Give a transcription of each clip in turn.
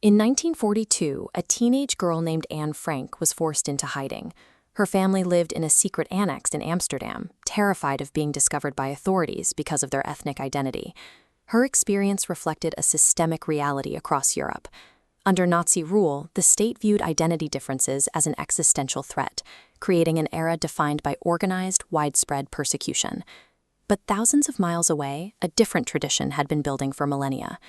In 1942, a teenage girl named Anne Frank was forced into hiding. Her family lived in a secret annex in Amsterdam, terrified of being discovered by authorities because of their ethnic identity. Her experience reflected a systemic reality across Europe. Under Nazi rule, the state viewed identity differences as an existential threat, creating an era defined by organized, widespread persecution. But thousands of miles away, a different tradition had been building for millennia.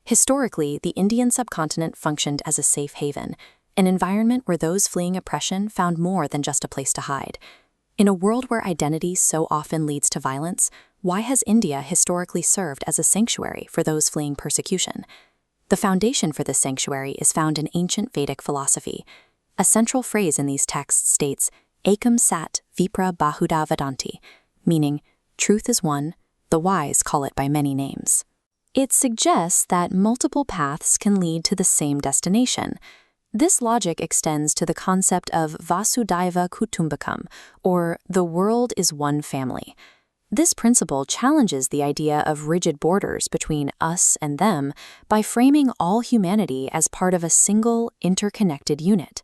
Historically, the Indian subcontinent functioned as a safe haven, an environment where those fleeing oppression found more than just a place to hide. In a world where identity so often leads to violence, why has India historically served as a sanctuary for those fleeing persecution? The foundation for this sanctuary is found in ancient Vedic philosophy. A central phrase in these texts states, Ekam Sat Vipra Bahuda Vadanti, meaning, truth is one, the wise call it by many names. It suggests that multiple paths can lead to the same destination. This logic extends to the concept of Vasudhaiva Kutumbakam, or the world is one family. This principle challenges the idea of rigid borders between us and them by framing all humanity as part of a single, interconnected unit.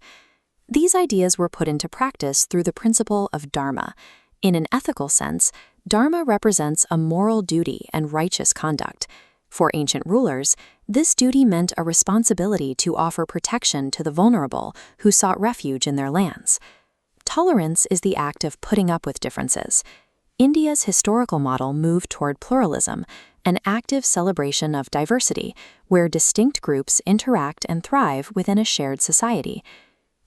These ideas were put into practice through the principle of dharma. In an ethical sense, dharma represents a moral duty and righteous conduct. For ancient rulers, this duty meant a responsibility to offer protection to the vulnerable who sought refuge in their lands. Tolerance is the act of putting up with differences. India's historical model moved toward pluralism, an active celebration of diversity, where distinct groups interact and thrive within a shared society.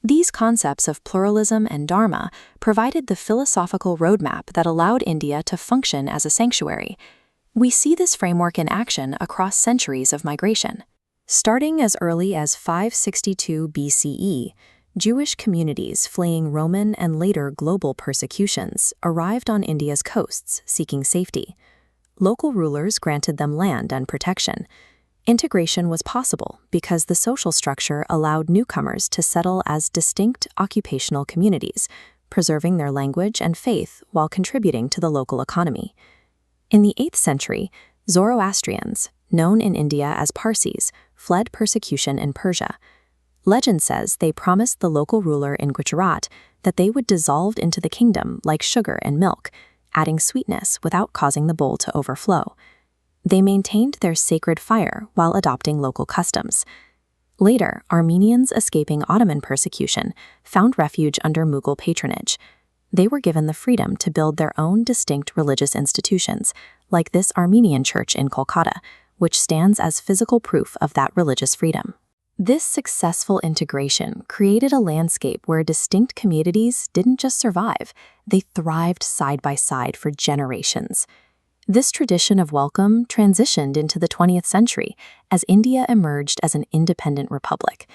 These concepts of pluralism and dharma provided the philosophical roadmap that allowed India to function as a sanctuary. We see this framework in action across centuries of migration. Starting as early as 562 BCE, Jewish communities fleeing Roman and later global persecutions arrived on India's coasts seeking safety. Local rulers granted them land and protection. Integration was possible because the social structure allowed newcomers to settle as distinct occupational communities, preserving their language and faith while contributing to the local economy. In the 8th century, Zoroastrians, known in India as Parsis, fled persecution in Persia. Legend says they promised the local ruler in Gujarat that they would dissolve into the kingdom like sugar and milk, adding sweetness without causing the bowl to overflow. They maintained their sacred fire while adopting local customs. Later, Armenians escaping Ottoman persecution found refuge under Mughal patronage. They were given the freedom to build their own distinct religious institutions, like this Armenian church in Kolkata, which stands as physical proof of that religious freedom. This successful integration created a landscape where distinct communities didn't just survive, they thrived side by side for generations. This tradition of welcome transitioned into the 20th century as India emerged as an independent republic.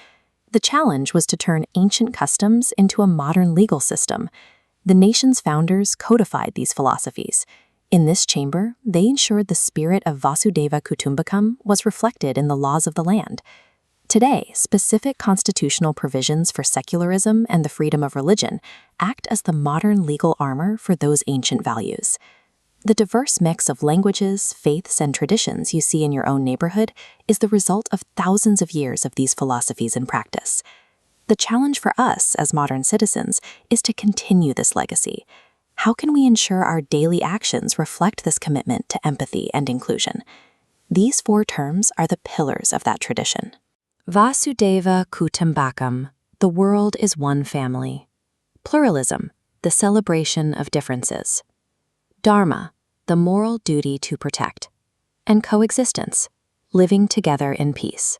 The challenge was to turn ancient customs into a modern legal system. The nation's founders codified these philosophies. In this chamber, they ensured the spirit of Vasudhaiva Kutumbakam was reflected in the laws of the land. Today, specific constitutional provisions for secularism and the freedom of religion act as the modern legal armor for those ancient values. The diverse mix of languages, faiths, and traditions you see in your own neighborhood is the result of thousands of years of these philosophies in practice. The challenge for us as modern citizens is to continue this legacy. How can we ensure our daily actions reflect this commitment to empathy and inclusion? These 4 terms are the pillars of that tradition. Vasudhaiva Kutumbakam, the world is one family. Pluralism, the celebration of differences. Dharma, the moral duty to protect. And coexistence, living together in peace.